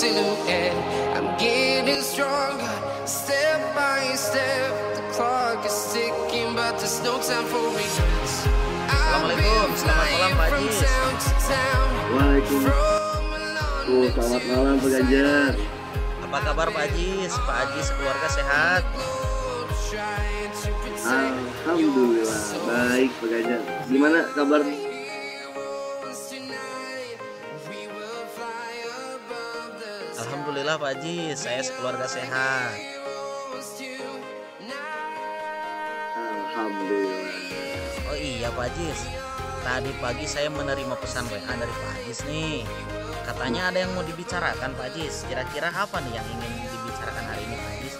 silhouette. I'm getting stronger, step by step. The clock is ticking, but there's no time for regrets. Assalamualaikum, selamat malam Pak Ajis. Waalaikumsalam. Selamat malam Pak Ganjar. Apa kabar Pak Ajis? Pak Ajis keluarga sehat? Alhamdulillah baik Pak Ganjar. Gimana kabar? Alhamdulillah Pak Ajis, saya sekeluarga sehat. Alhamdulillah. Oh iya Pak Ajis, tadi pagi saya menerima pesan WA dari Pak Ajis nih. Katanya ada yang mau dibicarakan Pak Ajis. Kira-kira apa nih yang ingin dibicarakan hari ini Pak Ajis?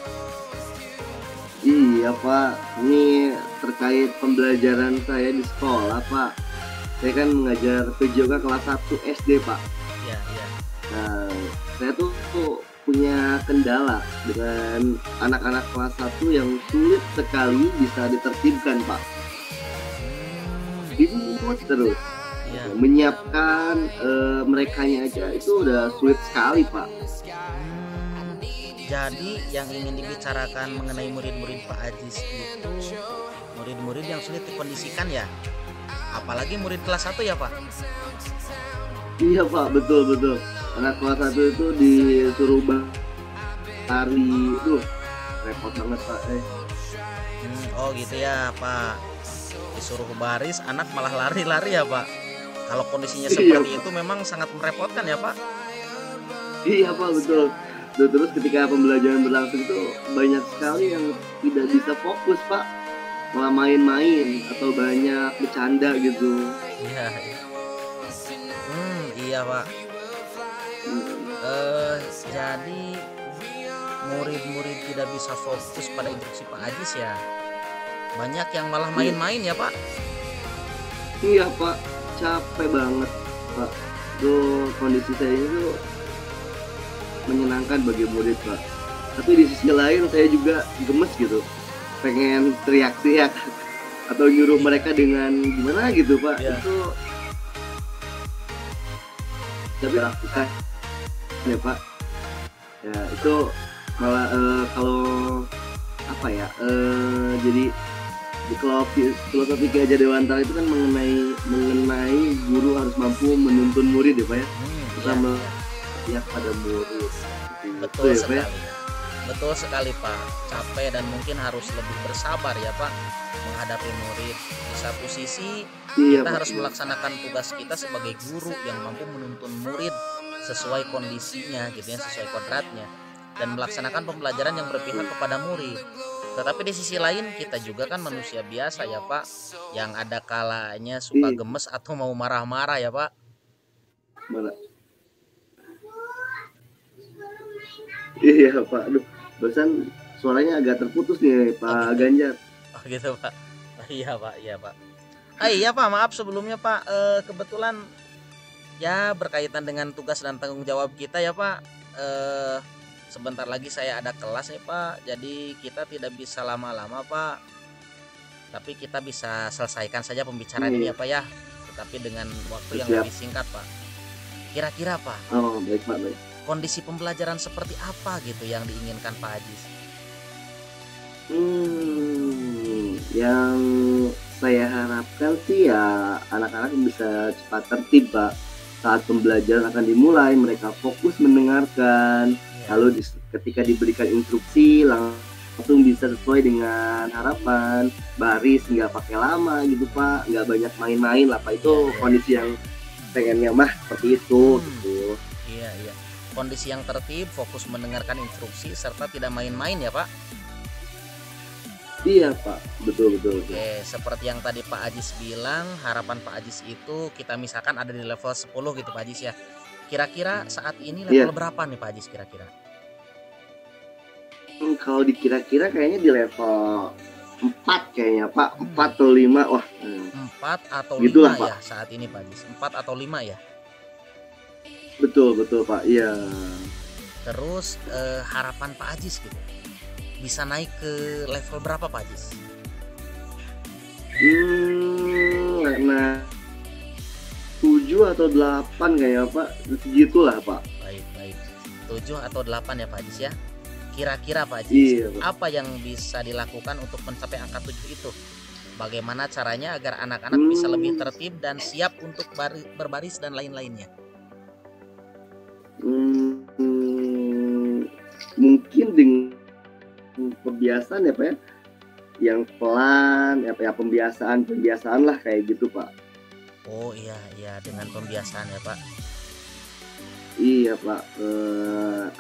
Iya Pak, ini terkait pembelajaran saya di sekolah Pak. Saya kan mengajar PJOK kelas 1 SD Pak. Iya, iya. Nah, saya tuh punya kendala dengan anak-anak kelas 1 yang sulit sekali bisa ditertibkan Pak. Ribut terus. Iya. Menyiapkan merekanya aja itu udah sulit sekali Pak. Jadi yang ingin dibicarakan mengenai murid-murid Pak Ajis itu murid-murid yang sulit dikondisikan ya? Apalagi murid kelas 1 ya Pak? Iya Pak, betul. Anak kelas 1 itu disuruh lari, repot banget Pak. Oh gitu ya Pak. Disuruh baris, anak malah lari-lari ya Pak. Kalau kondisinya seperti itu memang sangat merepotkan ya Pak. Iya Pak, betul. Terus ketika pembelajaran berlangsung itu banyak sekali yang tidak bisa fokus Pak, malah main-main atau banyak bercanda gitu. Iya. Iya Pak. Jadi murid-murid tidak bisa fokus pada instruksi Pak Ajis ya. Banyak yang malah main-main ya Pak. Iya Pak, capek banget Pak. Tuh kondisi saya itu menyenangkan bagi murid Pak. Tapi di sisi lain saya juga gemes gitu, pengen teriak-teriak atau nyuruh mereka dengan gimana gitu Pak. Ya. Itu tapi lakukan ya Pak. Ya itu malah kalau apa ya, jadi di filosofi Ki Hajar Dewantara itu kan mengenai guru harus mampu menuntun murid ya Pak ya. Bersama ya pada murid. Betul ya, sekali. Pak? Betul sekali Pak. Capek dan mungkin harus lebih bersabar ya Pak menghadapi murid. Di satu sisi kita harus melaksanakan tugas kita sebagai guru yang mampu menuntun murid sesuai kondisinya gitu ya, sesuai kodratnya, dan melaksanakan pembelajaran yang berpihak kepada murid. Tetapi di sisi lain kita juga kan manusia biasa ya Pak, yang ada kalanya suka gemes atau mau marah-marah ya Pak. Iya Pak, aduh, barusan suaranya agak terputus nih Pak Ganjar. Oh gitu Pak. Iya Pak, iya Pak. Iya Pak, maaf sebelumnya Pak. Kebetulan ya berkaitan dengan tugas dan tanggung jawab kita ya Pak. Sebentar lagi saya ada kelas ya Pak. Jadi kita tidak bisa lama-lama Pak. Tapi kita bisa selesaikan saja pembicaraan ini ya Pak ya. Tetapi dengan waktu yang lebih singkat Pak. Kira-kira Pak. Oh baik Pak, baik. Kondisi pembelajaran seperti apa gitu yang diinginkan Pak Ajis? Yang saya harapkan sih ya anak-anak bisa cepat tertib Pak. Saat pembelajaran akan dimulai, mereka fokus mendengarkan. Lalu ketika diberikan instruksi langsung bisa sesuai dengan harapan, baris nggak pakai lama gitu Pak, nggak banyak main-main lah Pak. Itu kondisi yang pengennya mah seperti itu gitu. Iya. Kondisi yang tertib, fokus mendengarkan instruksi serta tidak main-main ya Pak. Iya Pak, betul. Oke, seperti yang tadi Pak Ajis bilang, harapan Pak Ajis itu kita misalkan ada di level 10 gitu Pak Ajis ya. Kira-kira saat ini level berapa nih Pak Ajis kira-kira? Kalau dikira-kira kayaknya di level 4 kayaknya Pak, 4 atau 5. Wah, 4 atau 5 gitulah, ya Pak. saat ini Pak Ajis. 4 atau 5 ya. Betul Pak, iya. Terus harapan Pak Ajis gitu bisa naik ke level berapa Pak Ajis? Nah 7 atau 8 kayaknya Pak, segitulah Pak. Baik. 7 atau 8 ya Pak Ajis ya. Kira-kira Pak Ajis, Iya, Pak. apa yang bisa dilakukan untuk mencapai angka 7 itu? Bagaimana caranya agar anak-anak bisa lebih tertib dan siap untuk berbaris dan lain-lainnya? Mungkin dengan pembiasaan ya Pak ya, yang pelan ya Pak ya, pembiasaan lah kayak gitu Pak. Oh iya, iya dengan pembiasaan ya Pak. Iya Pak,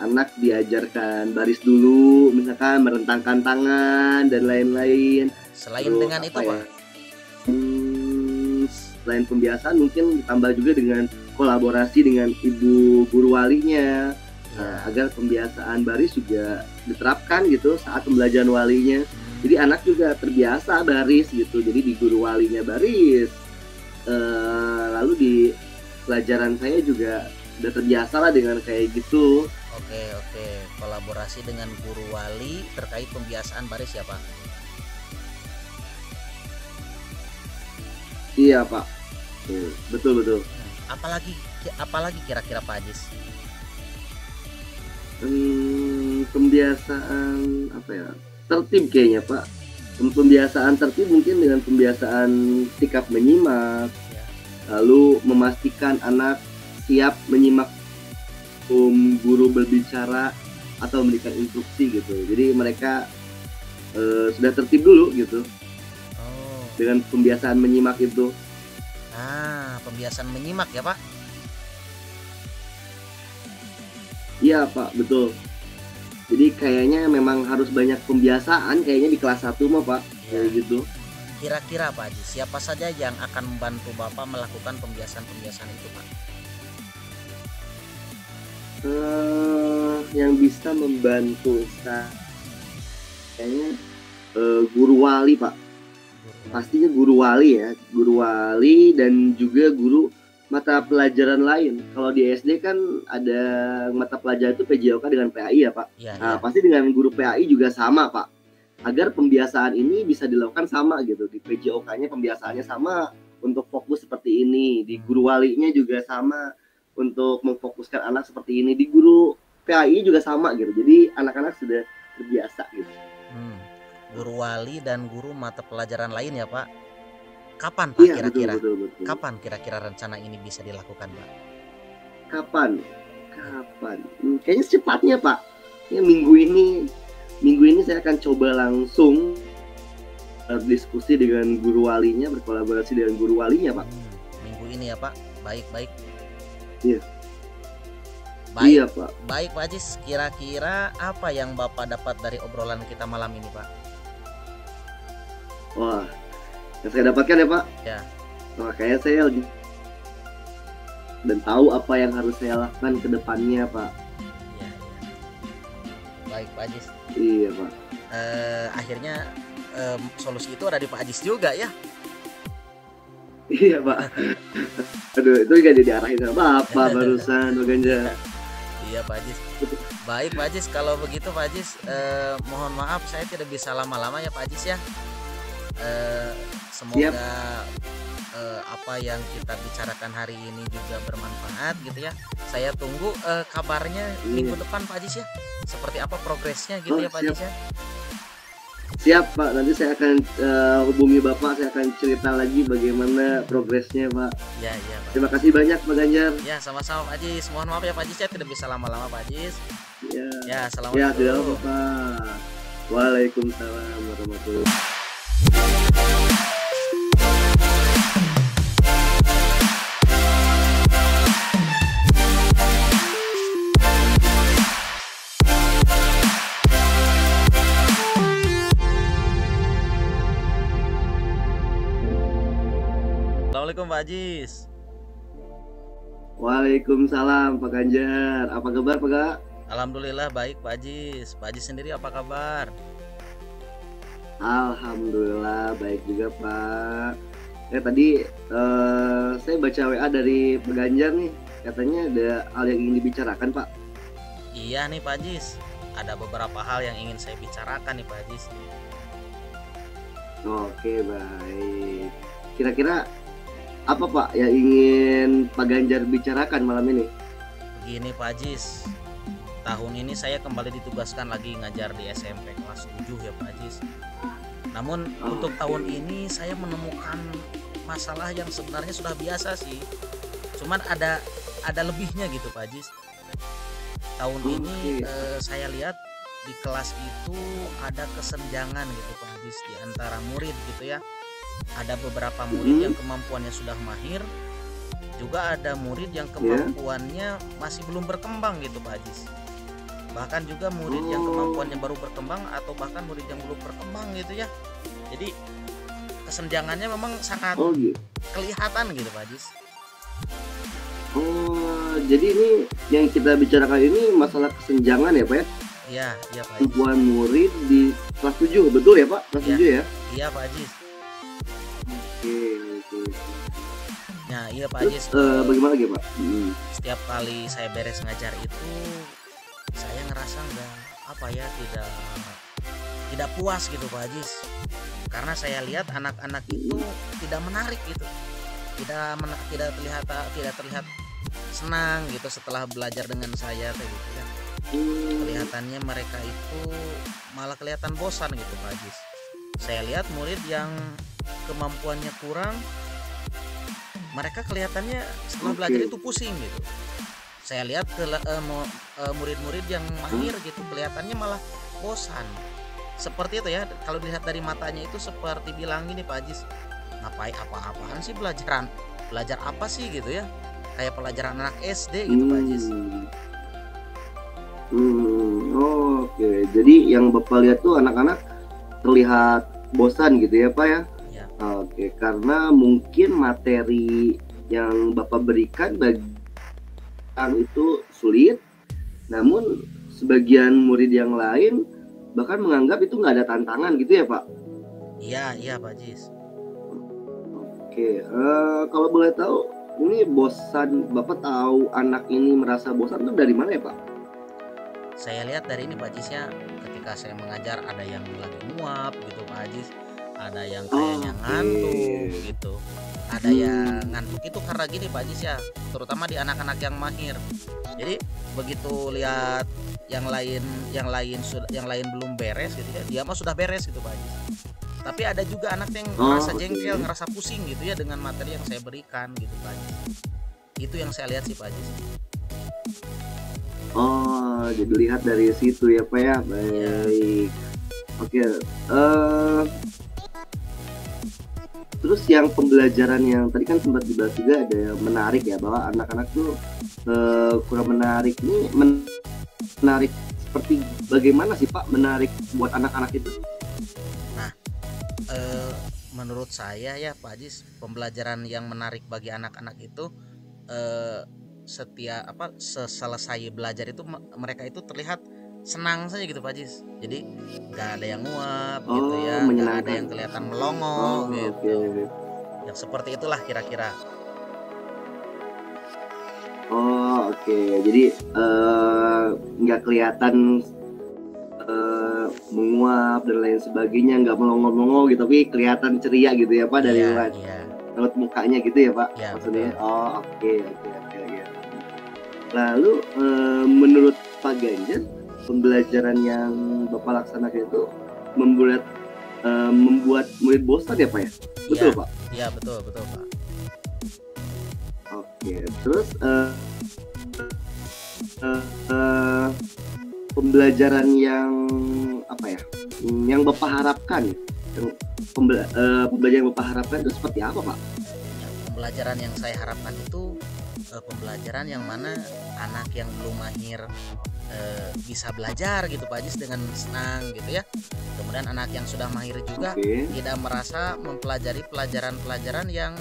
anak diajarkan baris dulu, misalkan merentangkan tangan dan lain-lain. Selain Terus dengan itu apa Pak, ya? Selain pembiasaan mungkin ditambah juga dengan kolaborasi dengan ibu guru walinya. Nah, agar pembiasaan baris juga diterapkan gitu saat pembelajaran walinya. Jadi anak juga terbiasa baris gitu. Jadi di guru walinya baris, lalu di pelajaran saya juga udah terbiasa lah dengan kayak gitu. Oke, kolaborasi dengan guru wali terkait pembiasaan baris ya Pak. Iya Pak, betul. Apalagi kira-kira Pak Ajis? Pembiasaan apa ya, tertib kayaknya Pak. Pembiasaan tertib mungkin dengan pembiasaan sikap menyimak, Ya. lalu memastikan anak siap menyimak guru berbicara atau memberikan instruksi gitu. Jadi mereka sudah tertib dulu gitu Oh, dengan pembiasaan menyimak itu. pembiasaan menyimak ya Pak. Iya Pak, betul. Jadi kayaknya memang harus banyak pembiasaan kayaknya di kelas 1 mah Pak, kayak gitu. Kira-kira Pak Ajis, siapa saja yang akan membantu Bapak melakukan pembiasaan-pembiasaan itu Pak? Yang bisa membantu kayaknya guru wali Pak. Pastinya guru wali ya, guru wali dan juga guru mata pelajaran lain. Kalau di SD kan ada mata pelajaran itu PJOK dengan PAI ya Pak. Ya, Nah, pasti dengan guru PAI juga sama Pak. Agar pembiasaan ini bisa dilakukan sama gitu. Di PJOK-nya pembiasaannya sama untuk fokus seperti ini. Di guru walinya juga sama untuk memfokuskan anak seperti ini. Di guru PAI juga sama gitu. Jadi anak-anak sudah terbiasa gitu. Guru wali dan guru mata pelajaran lain ya Pak. Kapan Pak kira-kira? Betul. Kapan kira-kira rencana ini bisa dilakukan Pak? Kapan? Kayaknya secepatnya Pak. Ya, minggu ini saya akan coba langsung berdiskusi dengan guru walinya, berkolaborasi dengan guru walinya Pak. Minggu ini ya Pak. Baik. Iya. Baik, Iya Pak. Baik Pak Ajis, kira-kira apa yang Bapak dapat dari obrolan kita malam ini Pak? Wah, yang saya dapatkan ya Pak. Ya. Wah, kayaknya saya lebih dan tahu apa yang harus saya lakukan ke depannya Pak. Iya. Baik Pak Ajis. Iya Pak. Akhirnya solusi itu ada di Pak Ajis juga ya. Iya Pak. Aduh, itu gak diarahin sama Bapak barusan Pak Ganjar. Iya Pak Ajis. Baik Pak Ajis, kalau begitu Pak Ajis, mohon maaf saya tidak bisa lama-lama ya Pak Ajis ya. Semoga apa yang kita bicarakan hari ini juga bermanfaat gitu ya. Saya tunggu kabarnya minggu depan Pak Ajis ya. Seperti apa progresnya gitu ya Pak Ajis ya. Siap Pak, nanti saya akan hubungi Bapak, saya akan cerita lagi bagaimana progresnya Pak. Iya Pak. Terima kasih banyak Pak Ganjar. Ya sama-sama Pak Ajis. Mohon maaf ya Pak Ajis ya tidak bisa lama-lama Pak Ajis. Ya assalamualaikum. Ya tidak apa Pak. Waalaikumsalam warahmatullahi wabarakatuh. Assalamualaikum Pak Ajis. Waalaikumsalam Pak Ganjar. Apa kabar Pak Kak? Alhamdulillah baik Pak Ajis. Pak Ajis sendiri apa kabar? Alhamdulillah baik juga Pak. Tadi saya baca WA dari Pak Ganjar nih. Katanya ada hal yang ingin dibicarakan Pak. Iya nih Pak Ajis. Ada beberapa hal yang ingin saya bicarakan nih Pak Ajis. Oke baik. Kira-kira apa Pak yang ingin Pak Ganjar bicarakan malam ini? Begini Pak Ajis, tahun ini saya kembali ditugaskan lagi ngajar di SMP kelas 7 ya Pak Ajis. Namun untuk tahun ini saya menemukan masalah yang sebenarnya sudah biasa sih. Cuman ada lebihnya gitu Pak Ajis. Tahun ini saya lihat di kelas itu ada kesenjangan gitu Pak Ajis di antara murid gitu ya. Ada beberapa murid yang kemampuannya sudah mahir, juga ada murid yang kemampuannya masih belum berkembang gitu Pak Ajis. Bahkan juga murid yang kemampuannya baru berkembang atau bahkan murid yang belum berkembang gitu ya. Jadi kesenjangannya memang sangat kelihatan gitu Pak Ajis. Jadi ini yang kita bicarakan ini masalah kesenjangan ya Pak ya? Iya Pak Ajis. Kemampuan murid di kelas 7, betul ya Pak? Kelas 7 ya? Iya Pak Ajis. Oke. Nah iya Pak Ajis. Bagaimana lagi Pak? Setiap kali saya beres ngajar itu saya ngerasa tidak puas gitu Pak Ajis, karena saya lihat anak-anak itu tidak menarik gitu, tidak terlihat senang gitu setelah belajar dengan saya gitu ya. Kelihatannya mereka itu malah kelihatan bosan gitu Pak Ajis. Saya lihat murid yang kemampuannya kurang, mereka kelihatannya setelah belajar itu pusing gitu. Saya lihat murid-murid yang mahir gitu kelihatannya malah bosan. Seperti itu ya, kalau dilihat dari matanya itu seperti bilang gini Pak Ajis, ngapain apa-apaan sih belajar apa sih gitu ya, kayak pelajaran anak SD gitu Pak Ajis. Oke, jadi yang Bapak lihat tuh anak-anak terlihat bosan gitu ya Pak ya? Ya. Oke, karena mungkin materi yang Bapak berikan bagi itu sulit, namun sebagian murid yang lain bahkan menganggap itu nggak ada tantangan gitu ya Pak? Iya Pak Ajis. Oke, kalau boleh tahu ini bosan, Bapak tahu anak ini merasa bosan itu dari mana ya Pak? Saya lihat dari ini Pak Ajis ya, ketika saya mengajar ada yang lagi nguap gitu Pak Ajis, ada yang kayaknya ngantuk gitu, ada yang ngantuk itu karena gini Pak Ajis ya, terutama di anak-anak yang mahir. Jadi begitu lihat yang lain belum beres gitu ya, dia mah sudah beres gitu Pak Ajis. Tapi ada juga anak yang ngerasa jengkel, ngerasa pusing gitu ya dengan materi yang saya berikan gitu Pak Ajis. Itu yang saya lihat sih Pak Ajis. Jadi lihat dari situ ya Pak ya. Baik. Oke. Terus yang pembelajaran yang tadi kan sempat dibahas juga ada yang menarik ya, bahwa anak-anak tuh kurang menarik. Ini menarik seperti bagaimana sih Pak menarik buat anak-anak itu? Nah, menurut saya ya Pak Ajis, pembelajaran yang menarik bagi anak-anak itu selesai belajar itu mereka itu terlihat senang saja gitu Pak Ajis. Jadi nggak ada yang nguap gitu ya, nggak ada yang kelihatan melongo gitu. Yang seperti itulah kira-kira. Jadi nggak kelihatan menguap dan lain sebagainya, nggak melongo-melongo gitu, tapi kelihatan ceria gitu ya Pak dari luar. Raut mukanya gitu ya Pak, maksudnya. Oke. Lalu menurut Pak Ganjar, pembelajaran yang Bapak laksanakan itu membuat murid bosan ya Pak ya? Betul Pak? Iya betul Pak. Oke, terus pembelajaran yang apa ya? Yang Bapak harapkan, pembelajaran yang Bapak harapkan itu seperti apa Pak? Pembelajaran yang saya harapkan itu pembelajaran yang mana anak yang belum mahir bisa belajar gitu Pak Ajis dengan senang gitu ya. Kemudian anak yang sudah mahir juga tidak merasa mempelajari pelajaran-pelajaran yang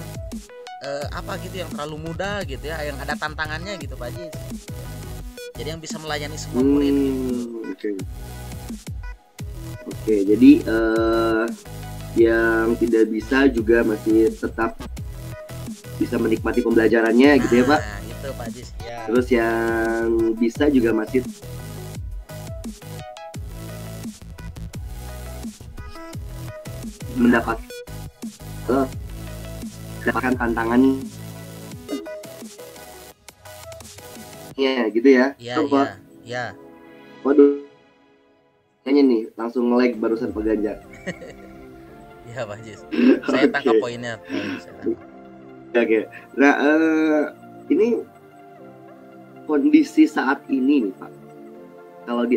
yang terlalu mudah gitu ya, yang ada tantangannya gitu Pak Ajis. Jadi yang bisa melayani semua murid gitu. Oke, jadi yang tidak bisa juga masih tetap bisa menikmati pembelajarannya gitu ya Pak? Gitu Pak Ajis ya. Terus yang bisa juga masih mendapatkan tantangannya gitu ya? Iya. Waduh, kayaknya nih langsung nge-lag barusan Pak Ganjar. Ya Pak Jis, saya tangkap Oke. poinnya. Saya tangkap. Oke. Nah, ini kondisi saat ini nih Pak. Kalau di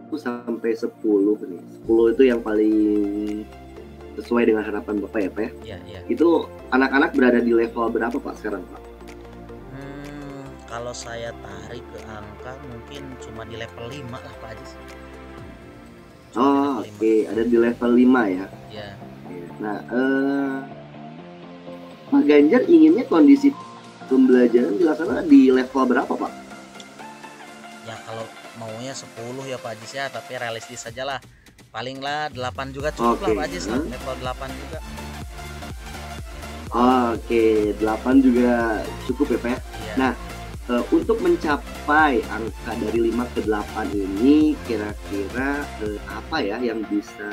itu sampai 10 nih. 10 itu yang paling sesuai dengan harapan Bapak ya Pak ya. Iya, iya. Itu anak-anak berada di level berapa Pak sekarang Pak? Kalau saya tarik ke angka mungkin cuma di level 5 lah Pak Ajis. Oh, oke, ada di level 5 ya. Ya. Nah, Pak Ganjar inginnya kondisi pembelajaran dilaksanakan di level berapa Pak? Ya kalau maunya 10 ya Pak Ajis ya, tapi realistis saja lah. Paling lah 8 juga cukup lah Pak Ajis lah, level 8 juga. Oke, 8 juga cukup ya Pak ya. Iya. Nah, untuk mencapai angka dari 5 ke 8 ini kira-kira apa ya yang bisa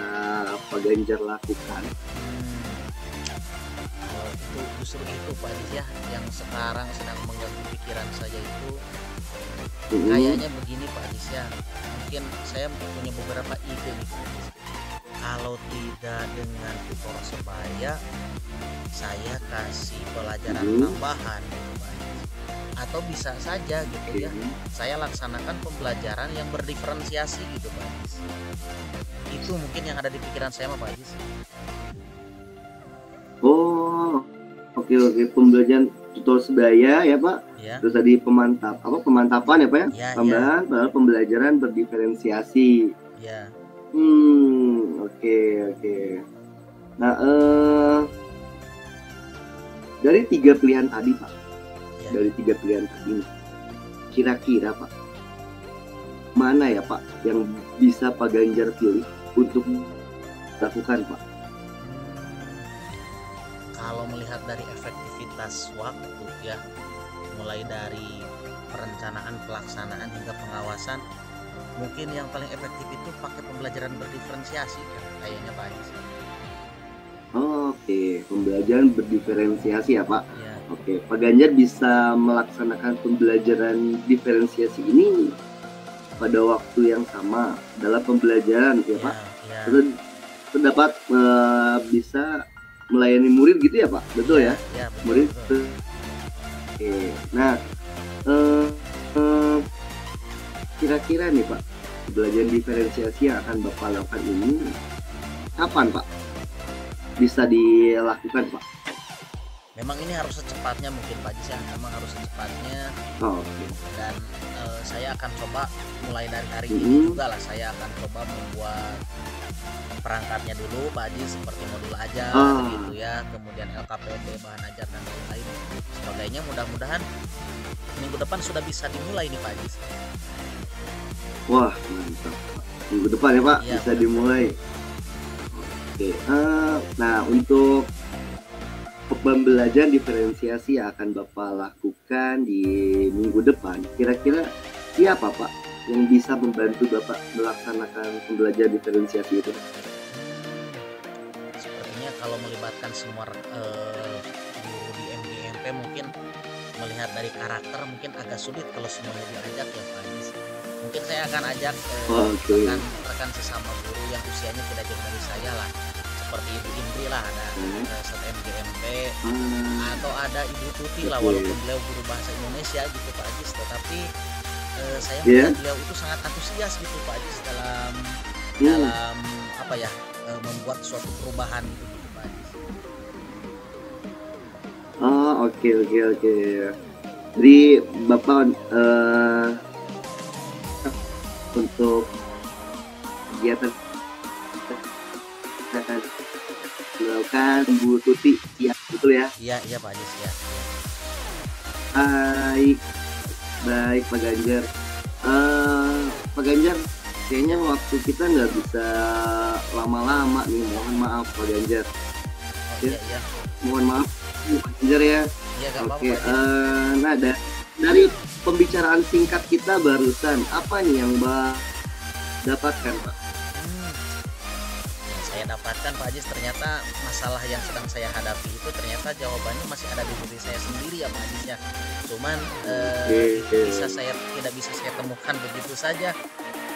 Pak Ganjar lakukan? Itu justru itu Pak Ajis ya, yang sekarang sedang mengganggu pikiran saya itu. Kayaknya begini Pak Ajis ya, mungkin saya punya beberapa ide nih Pak Ajis. Kalau tidak dengan tutor sebaya, saya kasih pelajaran tambahan gitu Pak Ajis. Atau bisa saja gitu ya, saya laksanakan pembelajaran yang berdiferensiasi gitu Pak Ajis. Itu mungkin yang ada di pikiran saya Pak Ajis. Oh, oke, pembelajaran tutor sebaya ya Pak. Ya. Terus tadi pemantapan ya Pak ya, Ya, tambahan padahal pembelajaran berdiferensiasi. Ya. Oke. Nah, dari 3 pilihan tadi Pak, dari 3 pilihan tadi, kira-kira Pak, mana ya Pak yang bisa Pak Ganjar pilih untuk lakukan Pak? Kalau melihat dari efektivitas waktu ya, mulai dari perencanaan, pelaksanaan hingga pengawasan, mungkin yang paling efektif itu pakai pembelajaran berdiferensiasi kan, kayaknya Pak Ajis. Oke, pembelajaran berdiferensiasi ya Pak. Ya. Oke, Pak Ganjar bisa melaksanakan pembelajaran diferensiasi ini pada waktu yang sama dalam pembelajaran ya Pak. Ya. Terdapat bisa melayani murid gitu ya Pak, betul ya? Ya, betul, murid. Betul. Oke, nah kira-kira nih Pak, pembelajaran diferensiasi yang akan Bapak lakukan ini kapan Pak bisa dilakukan Pak? Memang ini harus secepatnya mungkin Pak Ajis ya, memang harus secepatnya. Oke. Dan saya akan coba mulai dari hari ini juga lah, saya akan coba membuat perangkatnya dulu Pak Ajis, seperti modul ajar gitu ya, kemudian LKPD, bahan ajar dan lain-lain sebagainya. Mudah-mudahan minggu depan sudah bisa dimulai nih Pak Ajis. Wah, mantap Pak. Minggu depan ya Pak, Ya, bisa dimulai. Oke, nah untuk pembelajaran diferensiasi yang akan Bapak lakukan di minggu depan, kira-kira siapa Pak yang bisa membantu Bapak melaksanakan pembelajaran diferensiasi itu? Sepertinya kalau melibatkan semua guru di MGMP, mungkin melihat dari karakter mungkin agak sulit kalau semuanya diajak ya Pak Ajis. Mungkin saya akan ajak rekan sesama guru yang usianya tidak jauh dari saya lah, seperti Ibu Indri lah, ada set MGMP, atau ada Ibu Tuti lah, walaupun beliau guru bahasa Indonesia gitu Pak Ajis, tetapi saya melihat beliau itu sangat antusias gitu Pak Ajis dalam apa ya, membuat suatu perubahan gitu Pak Ajis. Oke. Jadi Bapak untuk kegiatan melakukan Bu Tuti ya, betul ya? Iya Pak Ajis ya. Baik Pak Ganjar. Pak Ganjar, kayaknya waktu kita nggak bisa lama-lama nih, mohon maaf Pak Ganjar. Iya. Mohon maaf Pak Ganjar ya. Iya, oke. Nah, dari pembicaraan singkat kita barusan, apa nih yang Mbak dapatkan Pak? saya dapatkan Pak Ajis, ternyata masalah yang sedang saya hadapi itu ternyata jawabannya masih ada di diri saya sendiri ya Pak Ajis ya. Cuman tidak bisa saya temukan begitu saja.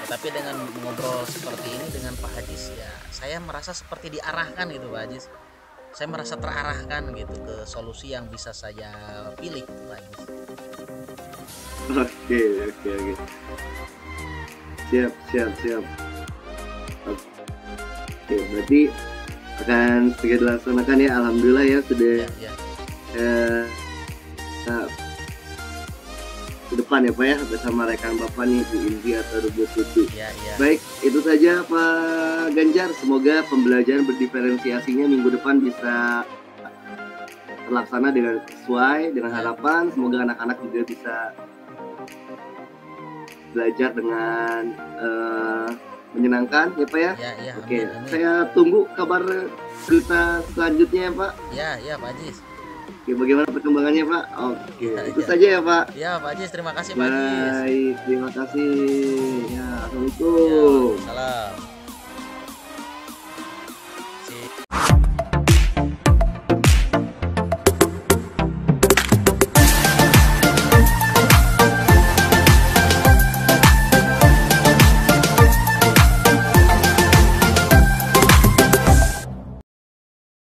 Tapi dengan ngobrol seperti ini dengan Pak Ajis ya, saya merasa seperti diarahkan gitu Pak Ajis. Saya merasa terarahkan gitu ke solusi yang bisa saya pilih gitu, Pak Ajis. Oke. Siap. Oke, berarti akan segera dilaksanakan ya. Alhamdulillah ya sudah Ya. Ke depan ya Pak ya, bersama rekan Bapak nih Bu Indri atau Bu Tutu. Ya. Baik, itu saja Pak Ganjar. Semoga pembelajaran berdiferensiasinya minggu depan bisa terlaksana dengan sesuai dengan harapan. Semoga anak-anak juga bisa belajar dengan menyenangkan ya Pak ya. Ya. Oke, amin. saya tunggu kabar cerita selanjutnya ya Pak. Ya Pak Ajis. Oke, bagaimana perkembangannya Pak? Oke, itu Ya. saja ya Pak. Ya Pak Ajis, terima kasih Pak Ajis. Baik, terima kasih. Ya, assalamualaikum. Ya, salam.